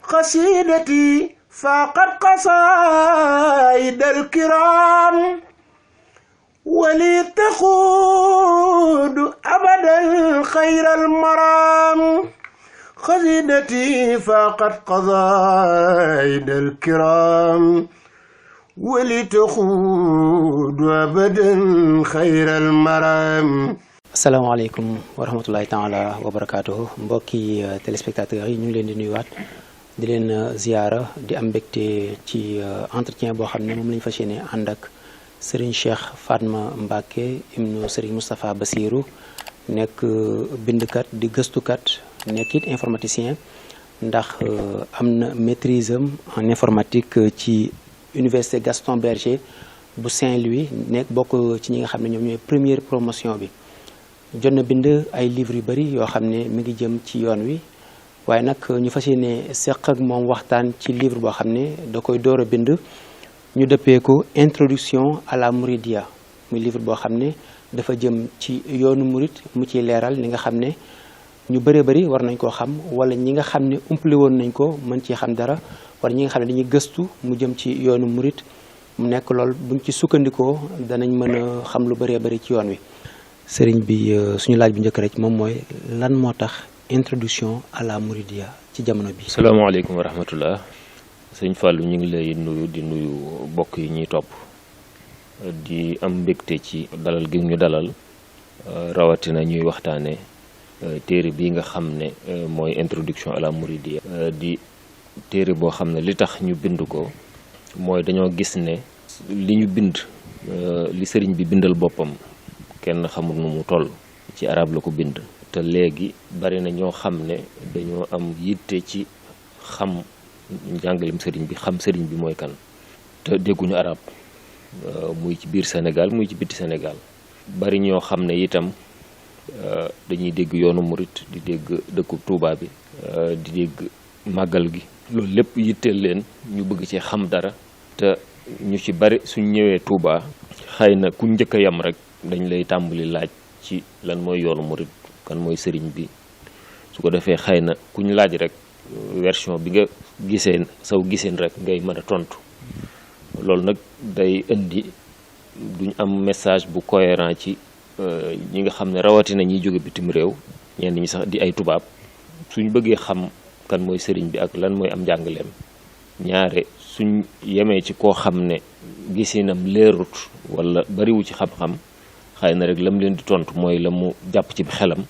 قصيدتي فاقت قصائد الكرام ولي تقود أبدا خير المرام قصيدتي فاقت قصائد الكرام ولي تقود أبدا خير المرام. asalaamaaleykum wa rahmatullahi taala wa barakaatuhu mbokki téléspectateurs yi ñu ngi leen di nuyuwaat di leen ziyaara di am mbégte ci entretien boo xam ne moom la ñu fas yéene ànd ak Serigne Cheikh Fatma Mbacké ibnu Serigne Moustapha Bassirou nekk bindkat di gëstukat nekk it informaticien ndax am na maîtrise am en informatique ci université Gaston Berger bu Saint-Louis nekk bokk ci ñi nga xam ne ñoom ñooy première promotion bi. jot na bind ay livres yu bari yoo xam ne mi ngi jëm ci yoon wi waaye nag ñu fas yéene seq ak moom waxtaan ci livre boo xam ne da koy door a bind ñu dëppee ko introduction à la Mouridia muy livre boo xam ne dafa jëm ci yoonu murit mu ciy leeral li nga xam ne ñu bëree bëri war nañ koo xam wala ñi nga xam ne umpale woon nañ ko mën ci xam dara wala ñi nga xam ne dañuy gëstu mu jëm ci yoonu murit mu nekk lool buñ ci sukkandikoo danañ mën a xam lu bëree bëri ci yoon wi. sëriñ bi suñu laaj bu njëkk rek moom mooy lan moo tax introduction à la Mouridia ci jamono bi. salaamaaleykum wa rahmatullah sëñ Fallou ñu ngi lay nuyu di nuyu bokk yi ñuy topp di am mbégte ci dalal gi ñu dalal rawatina ñuy waxtaane téere bi nga xam ne mooy introduction à la Mouridia di téere boo xam ne li tax ñu bind ko mooy dañoo gis ne li ñu bind li sëriñ bi bindal boppam kenn xamul nu mu toll ci arab la ko bind te léegi bari na ñoo xam ne dañoo am yitte ci xam njàngalem sëriñ bi xam sëriñ bi mooy kan te dégguñu arab muy ci biir Sénégal muy ci biti Sénégal bari ñoo xam ne itam dañuy dégg yoonu murit di dégg dëkku Touba bi di dégg màggal gi loolu lépp yitteel leen ñu bëgg ci xam dara te ñu ci bari suñ ñëwee Touba xëy na ku njëkk a yam rek dañ lay tàmbali laaj ci lan mooy yoonu murit kan mooy sëriñ bi su ko defee xëy na ku ñu laaj rek version bi nga giseen saw giseen rek ngay mën a tontu loolu nag day indi duñ am message bu cohérent ci ñi nga xam ne rawatina ñiy jóge bitim réew ñenn ñi sax di ay tubaab suñ bëggee xam kan mooy sëriñ bi ak lan mooy am njàngaleem ñaare suñ yemee ci koo xam ne gisinam leerut wala bariwu ci xam-xam xëy na rek lam leen di tontu mooy la mu jàpp ci xelam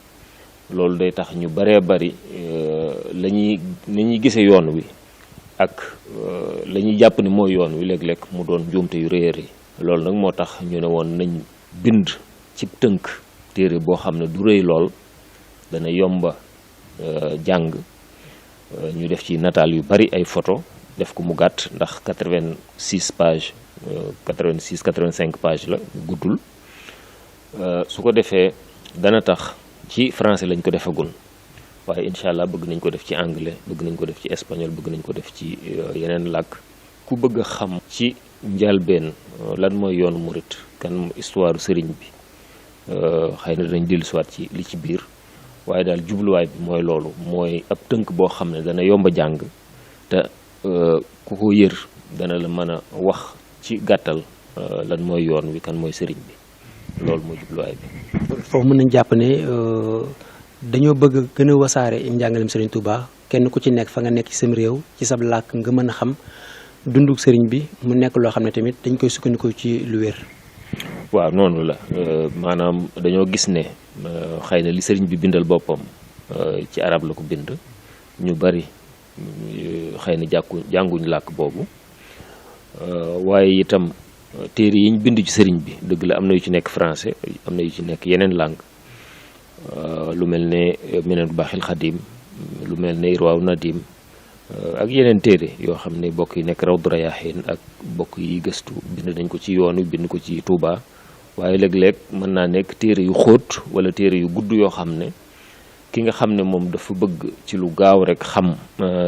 loolu day tax ñu baree bari ni ñuy gisee yoon wi ak la ñuy jàpp ni mooy yoon wi léeg-léeg mu doon njuumte yu rëy a rëy loolu nag moo tax ñu ne woon nañ bind ci tënk téere boo xam ne du rëy lool dana yomba jàng ñu def ci nataal yu bari ay photo def ko mu gàtt ndax 86 pages 85 pages la guddul su ko defee dana tax ci français lañ ko defagul waaye incha allah bëgg nañ ko def ci anglais bëgg nañ ko def ci espagnol bëgg nañ ko def ci yeneen làkk ku bëgg a xam ci njalbeen lan mooy yoonu murit kan histoire sëriñ bi xëy na dinañ dellusiwaat ci li ci biir waaye daal jubluwaay bi mooy loolu mooy ab tënk boo xam ne dana yomba jàng te ku ko yër dana la mën a wax ci gàttal lan mooy yoon wi kan mooy sëriñ bi loolu mooy jubluwaay bi. foofu mën nañ jàpp ne dañoo bëgg gën a wasaare njàngalem Serigne Touba kenn ku ci nekk fa nga nekk ci sam réew ci sab làkk nga mën a xam dundu sëriñ bi mu nekk loo xam ne tamit dañ koy sukkandiku ci lu wér. waaw noonu la maanaam dañoo gis ne xëy na li sëriñ bi bindal boppam ci arab la ko bind ñu bari xëy na jànguñ làkk boobu waaye itam téere yi ñu bind ci sëriñ bi dëgg la am na yu ci nekk français am na yu ci nekk yeneen langue lu mel ne Minanul Baaxil Xadim lu mel ne Irwaaw Nadim ak yeneen téere yoo xam ne bokk yi nekk Rawdu Rayaahiin ak bokk yi gëstu bind nañ ko ci yoon wi bind ko ci Touba waaye léeg-léeg mën naa nekk téere yu xóot wala téere yu gudd yoo xam ne ki nga xam ne moom dafa bëgg ci lu gaaw rek xam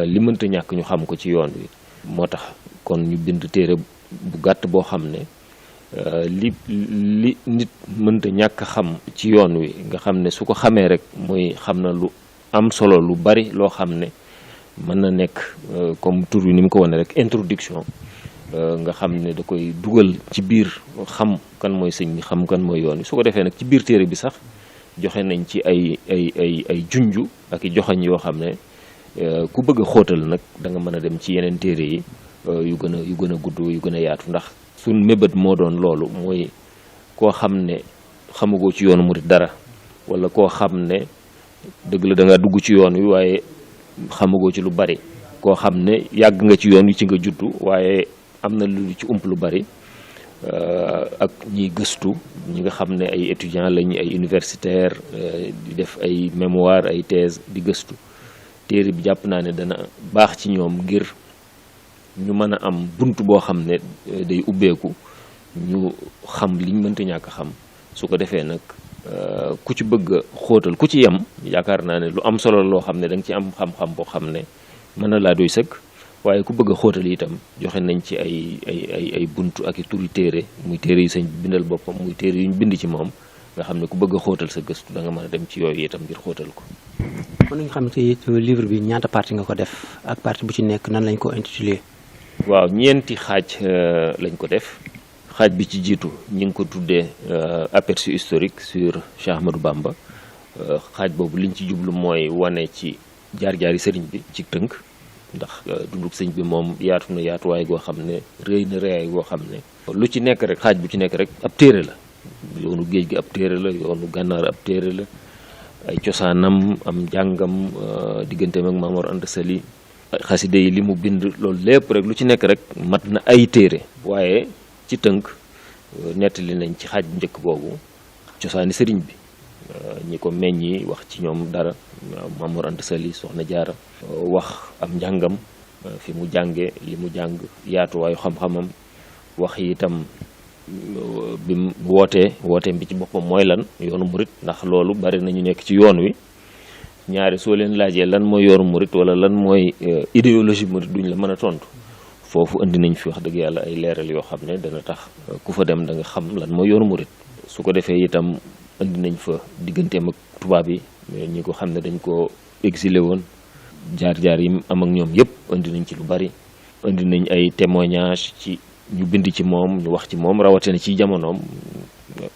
li mënta ñàkk ñu xam ko ci yoon wi moo tax kon ñu bind téere bu gàtt boo xam ne li nit mënta ñàkk xam ci yoon wi nga xam ne su ko xamee rek mooy xam na lu am solo lu bari loo xam ne mën na nekk comme tur bi ni mu ko wane rek introduction nga xam ne da koy dugal ci biir xam kan mooy sëñ bi xam kan mooy yoon wi. su ko defee nag ci biir téere bi sax joxe nañ ci ay junju ak i joxañ yoo xam ne ku bëgg a xóotal nag da nga mën a dem ci yeneen téere yi yu gën a gudd yu gën a yaatu. ndax suñ mébét moo doon loolu, mooy koo xam ne xamugoo ci yoonu murit dara, wala koo xam ne dëgg la da nga dugg ci yoon wi waaye xamugoo ci lu bari, koo xam ne yàgg nga ci yoon wi ci nga juddu waaye am na lu ci ump lu bari, ak ñiy gëstu ñi nga xam ne ay étudiants lañ, ay universitaire di def ay mémoire ay thèse di gëstu. téere bi jàpp naa ne dana baax ci ñoom ngir ñu mën a am bunt boo xam ne day ubbeeku, ñu xam liñ mënta ñàkk xam. su ko defee nag ku ci bëgg a xóotal ku ci yem, yaakaar naa ne lu am solo loo xam ne da nga ci am xam-xam boo xam ne mën na laa doy sëkk. waaye ku bëgg a xóotal itam joxe nañ ci ay buntu ak i turi téere, muy téere yu sëñ bi bindal boppam, muy téere yu ñu bind ci moom, nga xam ne ku bëgg a xóotal sa gëstu da nga mën a dem ci yooyu itam ngir xóotal ko. mën nañu xam ci livre bi ñaata partie nga ko def ak partie bu ci nekk nan lañ ko intitulé. waaw, ñeenti xaaj lañ ko def. xaaj bi ci jiitu ñi ngi ko tuddee aperçu historique sur Cheikh Ahmadou Bamba. xaaj boobu liñ ci jublu mooy wane ci jaar-jaari sëriñ bi ci tënk, ndax dunduk sëñ bi moom yaatu na yaatuwaay goo xam ne rëy na rëyaay goo xam ne lu ci nekk rek, xaaj bu ci nekk rek ab téere la. yoonu géej gi ab téere la, yoonu gànnaar ab téere la, ay cosaanam, am njàngam, digganteem ak Maam Mor Anta Sali, xaside yi li mu bind, loolu lépp rek lu ci nekk rek mat na ay téere. waaye ci tënk nettali nañ ci xaaj bu njëkk boobu cosaani sëriñ bi, ñi ko meññi, wax ci ñoom dara, Maam Mor Anta Sali, Soxna Jaara, wax am njàngam, fi mu jànge li mu jàng, yaatuwaayu xam-xamam, wax itam bi mu wooteem bi ci boppam mooy lan, yoonu murit. ndax loolu bari nañu nekk ci yoon wi, ñaari soo leen laajee lan mooy yoonu murit wala lan mooy idéologie murit duñ la mën a tontu. foofu indi nañ fi wax dëgg yàlla ay leeral yoo xam ne dana tax ku fa dem da nga xam lan mooy yoonu murit. su ko defee itam indi nañ fa digganteem ak tubaab yi, ñi ko xam ne dañ ko exilé woon, jaar-jaar yi am ak ñoom yëpp indi nañ ci lu bari. indi nañ ay témoignage ci ñu bind ci moom, ñu wax ci moom, rawatina ci jamonoom,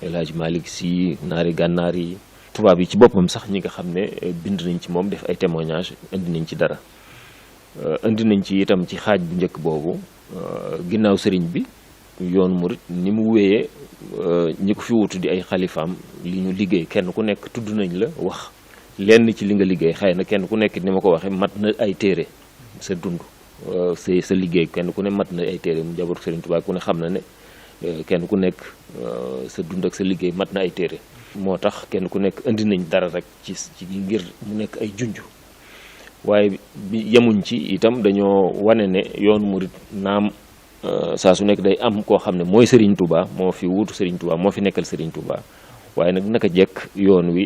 El Hadj Malick Sy, naari gànnaar yi, tubaab yi ci boppam sax ñi nga xam ne bind nañ ci moom, def ay témoignage, indi nañ ci dara. indi nañ ci itam ci xaaj bu njëkk boobu ginnaaw sëriñ bi yoonu murit ni mu wéyee, ñi ko fi wutu di ay xalifaam li ñu liggéey, kenn ku nekk tudd nañ la wax lenn ci li nga liggéey. xëy na kenn ku nekk ni ma ko waxee mat na ay téere sa dund, sa liggéey kenn ku ne mat na ay téere. mu njabootu Sëriñ Tuubaa ku ne xam na ne kenn ku nekk sa dund ak sa liggéey mat na ay téere. moo tax kenn ku nekk indi nañ dara rek ci ngir mu nekk ay junj. waaye bi yemuñ ci itam dañoo wane ne yoonu murit naam saa su nekk day am koo xam ne mooy Serigne Touba, moo fi wuutu Serigne Touba, moo fi nekkal Serigne Touba. waaye nag naka jekk yoon wi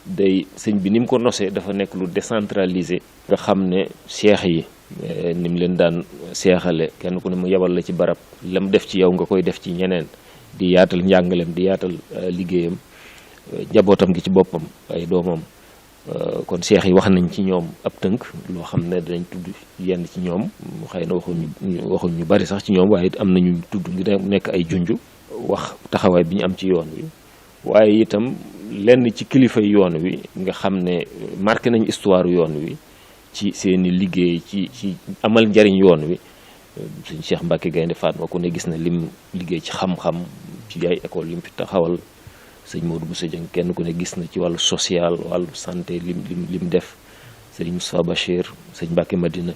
day sëñ bi ni mu ko nosee dafa nekk lu décentralisé. nga xam ne seex yi ni mu leen daan seexale, kenn ku ne mu yebal la ci barab, lam def ci yow nga koy def ci ñeneen, di yaatal njàngaleem, di yaatal liggéeyam, njabootam gi ci boppam, ay doomam. kon seex yi wax nañ ci ñoom ab tënk loo xam ne danañ tudd yenn ci ñoom, xëy na waxuñ ñu bari sax ci ñoom, waaye am nañu tudd ngir nekk ay junj, wax taxawaay bi ñu am ci yoon wi. waaye itam lenn ci kilifa yoon wi nga xam ne marqué nañ histoire yoon wi ci seeni liggéey, ci amal njariñ yoon wi. Sëñ Cheikh Mbacke Gaynde Fatma ku ne gis na lim liggéey ci xam-xam, ci ay école lim fi taxawal. sëñ Modou Bousso Dieng kenn ku ne gis na ci wàllu social, wàllu santé lim def. sëñ Moustapha Bachir, sëñ Mbacke Madina,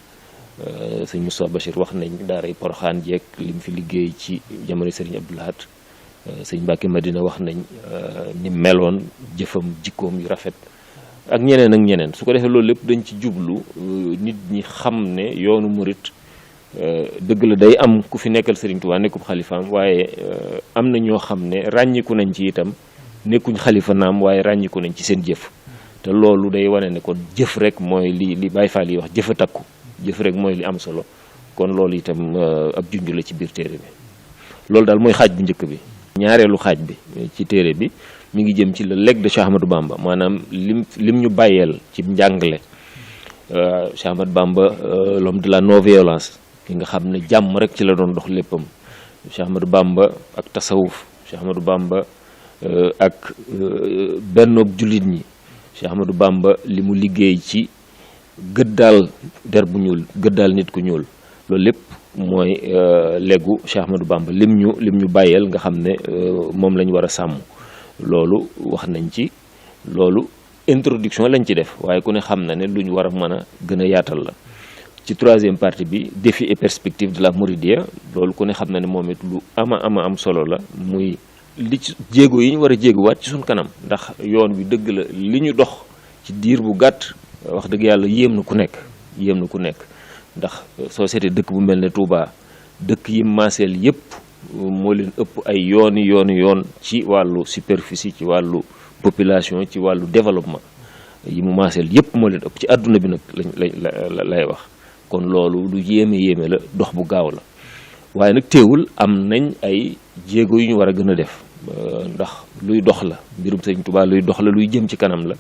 sëñ Moustapha Bachir wax nañ daaray Poroxaan jeeg lim fi liggéey ci jamono sëriñ Abdou Lahad. sëñ Mbacke Madina wax nañ ni meloon, jëfam, jikkoom yu rafet, ak ñeneen ak ñeneen. su ko defee loolu lépp dañ ci jublu nit ñi xam ne yoonu murit dëgg la day am ku fi nekkal Serigne Touba nekkub xalifaam, waaye am na ñoo xam ne ràññiku nañ ci itam, nekkuñ xalifa naam waaye ràññiku nañ ci seen jëf. te loolu day wane ne kon jëf rek mooy li Baye Fall yi wax, jëf a takku, jëf rek mooy li am solo. kon loolu itam ab junj la ci biir téere bi. loolu daal mooy xaaj bu njëkk bi. ñaareelu xaaj bi ci téere bi mi ngi jëm ci le legs de Cheikh Ahmadou Bamba, maanaam lim ñu bàyyeel ci njàngale Cheikh Ahmad Bamba l'homme de la non violence ki nga xam ne jàmm rek ci la doon dox léppam. Cheikh Ahmadou Bamba ak tasawuf, Cheikh Ahmadou Bamba ak bennoog jullit ñi, Cheikh Ahmadou Bamba li mu liggéey ci gëddaal der bu ñuul, gëddaal nit ku ñuul, loolu lépp mooy legu Cheikh Ahmadou Bamba lim ñu bàyyeel nga xam ne moom lañ war a sàmm. loolu wax nañ ci, loolu introduction lañ ci def, waaye ku ne xam na ne lu ñu war a mën a gën a yaatal la. ci troisième partie bi défi et perspective de la Mouridiyya, loolu ku ne xam na ne moom it lu am solo la, muy li ci jéego yi ñu war a jéeguwaat ci suñ kanam, ndax yoon wi dëgg la li ñu dox ci diir bu gàtt wax dëgg yàlla yéem na ku nekk ndax société dëkk bu mel ne Touba, dëkk yi maaseel yépp moo leen ëpp ay yoon ci wàllu superficie, ci wàllu population, ci wàllu développement yi mu maaseel yépp moo leen ëpp ci àdduna bi nag lay wax. kon loolu lu yéeme la, dox bu gaaw la, waaye nag teewul am nañ ay jéego yu ñu war a gën a def, ndax luy dox la, mbirum Sëriñ Tuubaa luy dox la, luy jëm ci kanam la.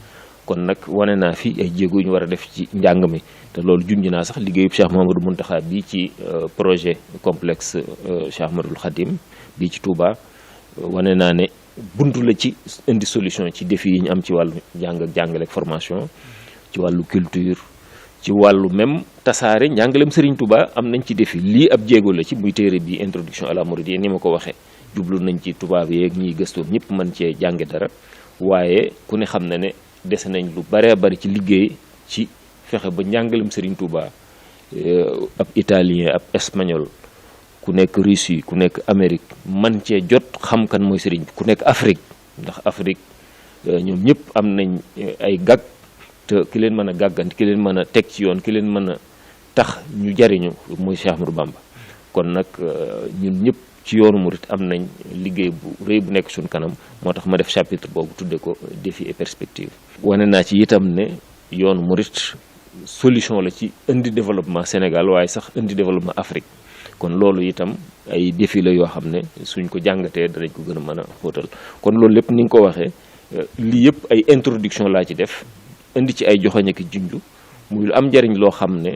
kon nag wane naa fi ay jéego yu ñu war a def ci njàng mi, te loolu junj naa sax liggéeyub Cheikh Mouhamadou Mountakha bii ci projet complexe Cheikh Ahmadoul Khadim bii ci Touba, wane naa ne buntu la ci indi solution ci défi yi ñu am ci wàllu jàng ak jàngale ak formation, ci wàllu culture, ci wàllu même tasaare njàngaleem Serigne Touba am nañ ci défi. lii ab jéego la ci muy téere bi introduction à la Mouridiyya, ni ma ko waxee jublu nañ ci tubaab yeeg ñiy gëstoon ñëpp mën cee jànge dara, waaye ku ne xam na ne dese nañ lu baree bari ci liggéey ci fexe ba njàngaleem Serigne Touba ab italien, ab espagnol, ku nekk Russie, ku nekk Amérique man cee jot xam kan mooy Serigne bi, ku nekk Afrique, ndax Afrique ñoom ñëpp am nañ ay gag, te ki leen mën a gàgganti, ki leen mën a teg ci yoon, ki leen mën a tax ñu jariñu mooy Cheikh Ahmadou Bamba. kon nag ñun ñëpp ci yoonu murit am nañ liggéey bu rëy bu nekk suñ kanam, moo tax ma def chapitre boobu tudde ko défi et perspective. wane naa ci itam ne yoonu murit solution la ci indi développement Sénégal, waaye sax indi développement Afrique. kon loolu itam ay défi la yoo xam ne suñ ko jàngatee danañ ko gën a mën a xóotal. kon loolu lépp ni nga ko waxee, lii yëpp ay introduction laa ci def, indi ci ay joxoñ ak junju, muy lu am njariñ loo xam ne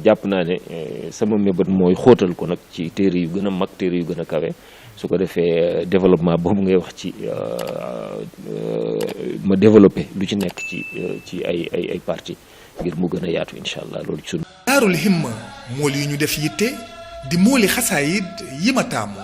jàpp naa ne sama mébét mooy xóotal ko nag ci téere yu gën a mag, téere yu gën a kawe, su ko defee développement boobu ngay wax ci ma développé lu ci nekk ci ay partie ngir mu gën a yaatu incha allah. loolu ci sunu Daarul Himma mool yi ñu def yitte di mooli xasaayid yi ma taamu.